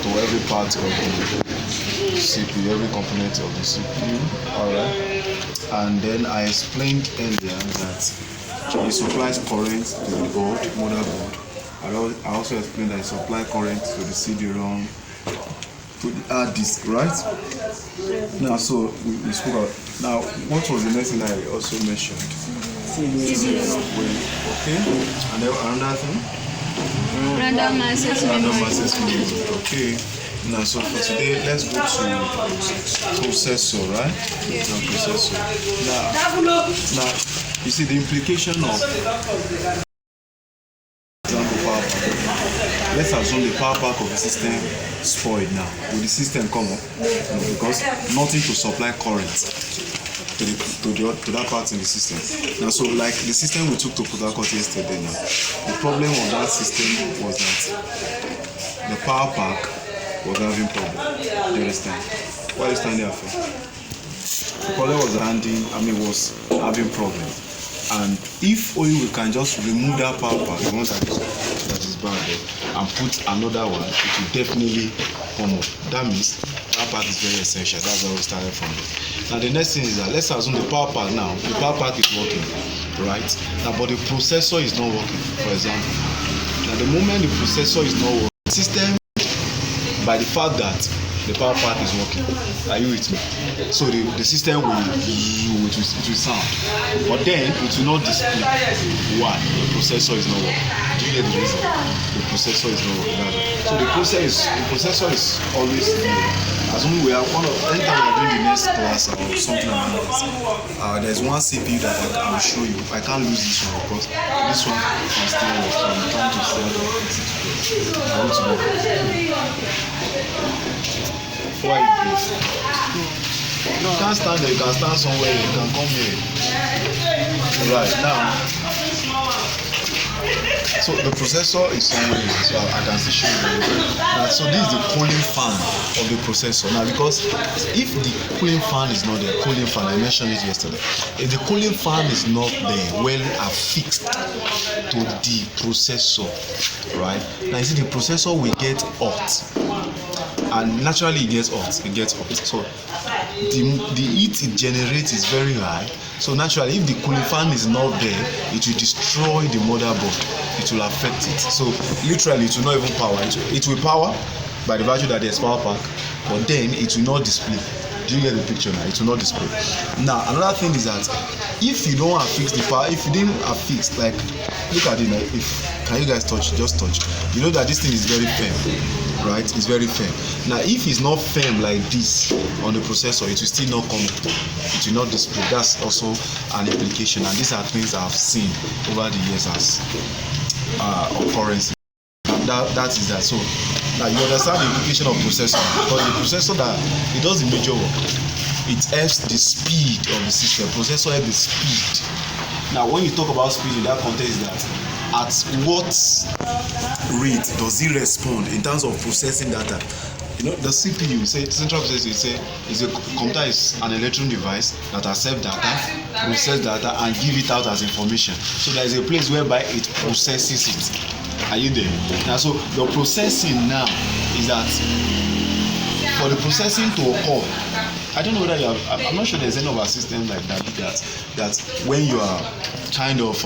to every part of the CPU, every component of the CPU. Alright. And then I explained earlier that it supplies current to the board, motherboard. I also explained that it supplies current to the CD-ROM, to the hard disk, right? Now, so we spoke about. Now, what was the next thing I also mentioned? CD-ROM. Okay. And then another thing? Random access memory. Okay. Now, so for today, let's go to processor, right? Yeah. Processor. Now, you see the implication of example power pack. Let's assume the power pack of the system spoiled now. Will the system come up? No, because nothing to supply current to that part in the system. Now, so like the system we took to Port Harcourt yesterday now, the problem of that system was that the power pack was having problem. Do you understand? Why are you standing up for? The problem was was having problem. And if only we can just remove that power pack, the one that is bad there, and put another one, it will definitely come up. That means power pack is very essential. That's why we started from there. Now the next thing is that let's assume the power pack now, the power pack is working, right? Now, but the processor is not working, for example. Now the moment the processor is not working, the system, by the fact that the power pack is working, are you with me? So the system will sound, but then it will not display. Why? The processor is not working. Do you get the reason? The processor is not working. So the processor is always there. Assuming we are anytime we are doing the next class or something like that, there's one CPU that I will show you. I can't lose this one because this one is still working. So I'm trying to sell the fix it together. I want to work. Why you please? You can't stand there, you can stand somewhere, you can come here. Right, now. So the processor is somewhere here, so I can still show you. Now, so this is the cooling fan of the processor. Now, because if the cooling fan is not there, cooling fan, I mentioned it yesterday. If the cooling fan is not there, well affixed to the processor, right? Now you see the processor will get hot. And naturally it gets hot. So the heat it generates is very high. So naturally, if the cooling fan is not there, it will destroy the motherboard. It will affect it. So literally, it will not even power. It will power by the virtue that there's power pack, but then it will not display. Do you get the picture now? It will not display. Now another thing is that if you don't affix the power, if you didn't affix, like look at it now. Can you guys touch? Just touch. You know that this thing is very firm, right? It's very firm. Now if it's not firm like this on the processor, it will still not come up. It will not display. That's also an implication, and these are things I've seen over the years as occurrences. That is that. So now you understand the implication of processor, because the processor that it does the major work. It helps the speed of the system. Processor helps the speed. Now when you talk about speed in that context, that at what rate does it respond in terms of processing data? You know, the CPU, say central processor, is a computer is an electronic device that accepts data, process data, and give it out as information. So there is a place whereby it processes it. Are you there? Now, so the processing now is that for the processing to occur, I don't know whether you have, I'm not sure there's any of our system like that when you are kind of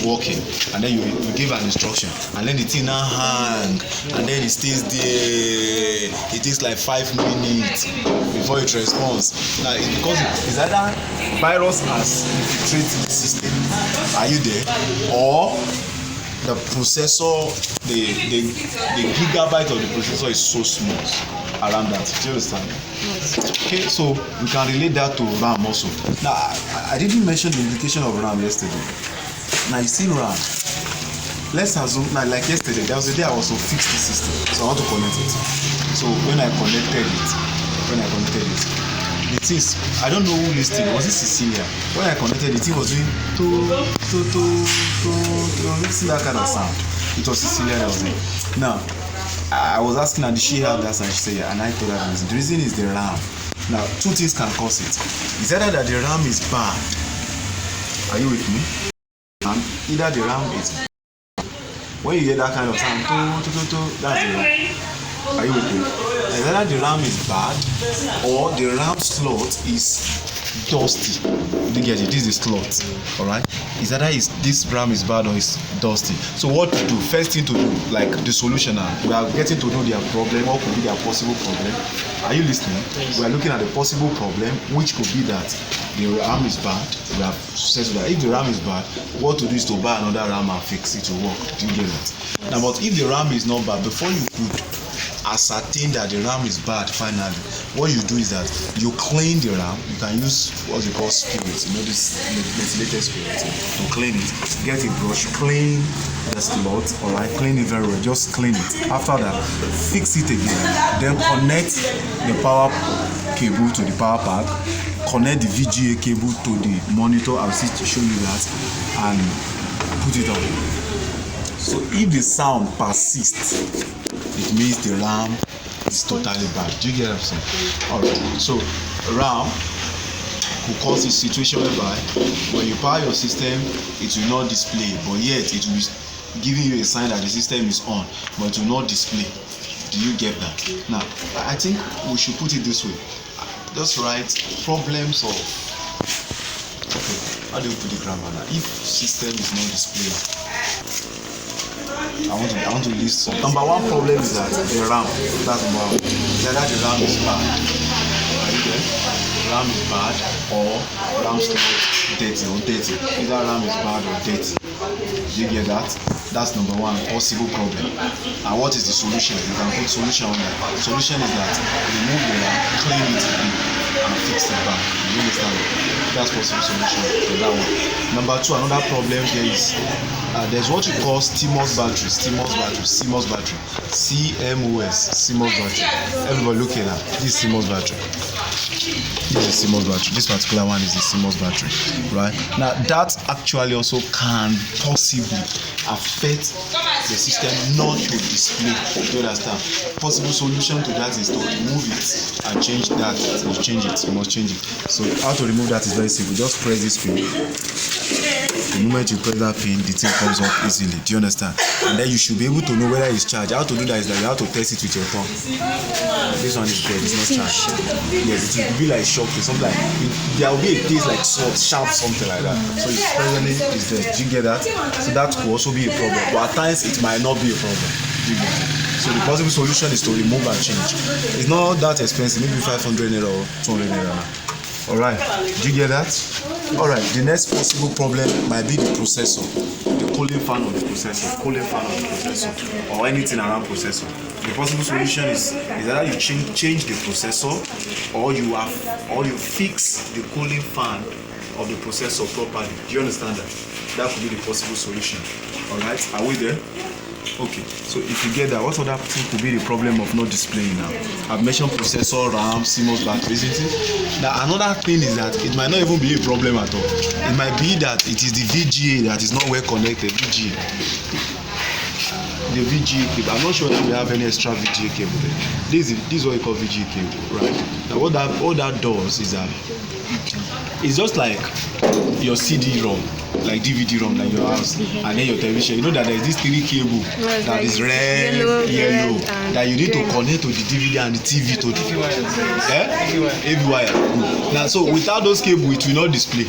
working and then you give an instruction and then the thing now hang and then it stays there. It takes like 5 minutes before it responds. Now it's because it's either virus has infiltrated the system. Are you there? Or the processor, the gigabyte of the processor is so small around that. Do you understand? Yes. Okay, so we can relate that to RAM also. Now I didn't mention the implication of RAM yesterday. Now you see RAM. Let's assume now, like yesterday, there was a day I was to fix the system, so I want to connect it. So when I connected it, the thing, I don't know who listened. Was it Cecilia? When I connected it, it was doing to see that kind of sound. It was Cecilia that was there. Now I was asking her, did she have that sound? She said yeah, and I told her the reason is the RAM. Now two things can cause it. It's either that the RAM is bad. Are you with me? And either the RAM is, when you hear that kind of sound, that's the RAM. Are you with me? And whether the RAM is bad or the RAM slot is dusty. You get it? This is slot. Alright? Is either this RAM is bad or it's dusty. So what to do? First thing to do, like the solution now. We are getting to know their problem. What could be their possible problem? Are you listening? Yes. We are looking at the possible problem, which could be that the RAM is bad. We have said that if the RAM is bad, what to do is to buy another RAM and fix it to work. Do you get it? Yes. Now, but if the RAM is not bad, before you could ascertain that the RAM is bad finally, what you do is that you clean the RAM. You can use what we call spirits, this methylated spirit to clean it. Get a brush, clean the slot, alright, clean it very well, just clean it. After that, fix it again, then connect the power cable to the power pack, connect the VGA cable to the monitor. I'll see to show you that, and put it on. So if the sound persists, it means the RAM is totally bad. Do you get what I'm saying? Alright, so RAM could cause a situation whereby when you power your system, it will not display, but yet it will be giving you a sign that the system is on, but it will not display. Do you get that? Now, I think we should put it this way. Just write problems of. Okay, how do you put the grammar now? If system is not displaying, I want to list some. Number one problem is that the RAM. That's number one. Either the RAM is bad. Are you there? RAM is bad or RAM slot dirty. Either RAM is bad or dirty. Do you get that? That's number one possible problem. And what is the solution? You can put solution on that. The solution is that remove the RAM, clean it again, and fix it back. You understand? That's possible solution for that one. Number two, another problem there is there's what we call CMOS battery. CMOS battery. CMOS battery. Everybody look at that. This is CMOS battery. This is CMOS battery. This particular one is the CMOS battery, right? Now that actually also can possibly affect the system not to display. Do you understand? Possible solution to that is to remove it and change that. You change it. You must change it. So how to remove that is very simple. Just press this pin. The moment you press that pin, the thing comes up easily. Do you understand? And then you should be able to know whether it's charged. How to do that is that you have to test it with your tongue. This one is dead. It's not charged. Yes, it will be like shock to something like there will be a taste like sharp something like that. So it's presently is dead. Do you get that? So that could also be a problem. But at times it might not be a problem. Do you get it? So the possible solution is to remove and change. It's not that expensive, maybe 500 naira or 200 naira. Alright, do you get that? Alright, the next possible problem might be the processor, the cooling fan of the processor, or anything around processor. The possible solution is either you change the processor, or you fix the cooling fan of the processor properly. Do you understand that? That could be the possible solution. Alright, are we there? Okay, so if you get that, what other thing could be the problem of not displaying now? I've mentioned processor, RAM, CMOS battery, isn't it? Now another thing is that it might not even be a problem at all. It might be that it is the VGA that is not well connected. VGA. The VGA cable. I'm not sure that we have any extra VGA cable there. This is what we call VGA cable, right? Now what that does is that it's just like your CD-ROM, like DVD-ROM, like your house, and then your television. You know that there is this three cable that is red, yellow, that you need to connect to the DVD and the TV to the AV wire. Now, so without those cables, it will not display,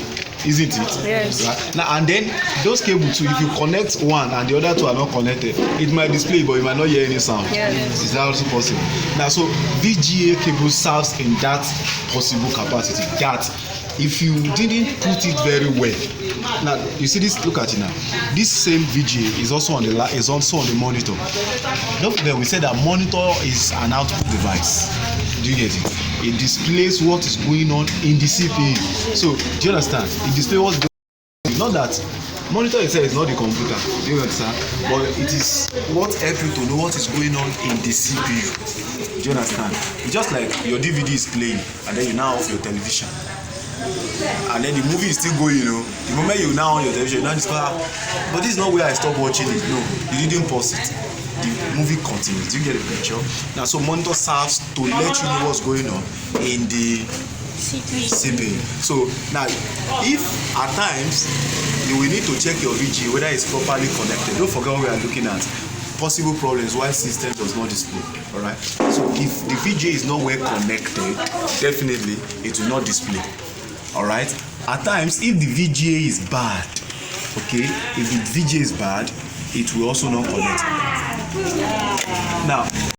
isn't it? Yes. Right? Now, and then those cables too, if you connect one and the other two are not connected, it might display, but you might not hear any sound. Yes. Is that also possible? Now, so VGA cable serves in that possible capacity. That if you didn't put it very well, now you see this. Look at it now. This same VGA is also on the monitor. Don't forget, we said that monitor is an output device. Do you get it? It displays what is going on in the CPU. So do you understand? It displays what's going on. Not that monitor itself is not the computer. Do you understand? But it is what helps you to know what is going on in the CPU. Do you understand? It's just like your DVD is playing and then you now off your television. And then the movie is still going, The moment you now on your television, you now discover, but this is not where I stopped watching it. No, you didn't pause it. The movie continues. Do you get the picture? Now, so monitor serves to let you know what's going on in the CPU. So now, if at times you will need to check your VGA whether it's properly connected. Don't forget what we are looking at. possible problems why system does not display. All right. So if the VGA is not well connected, definitely it will not display. All right. At times, if the VGA is bad, okay, if the VGA is bad, it will also not connect. Now,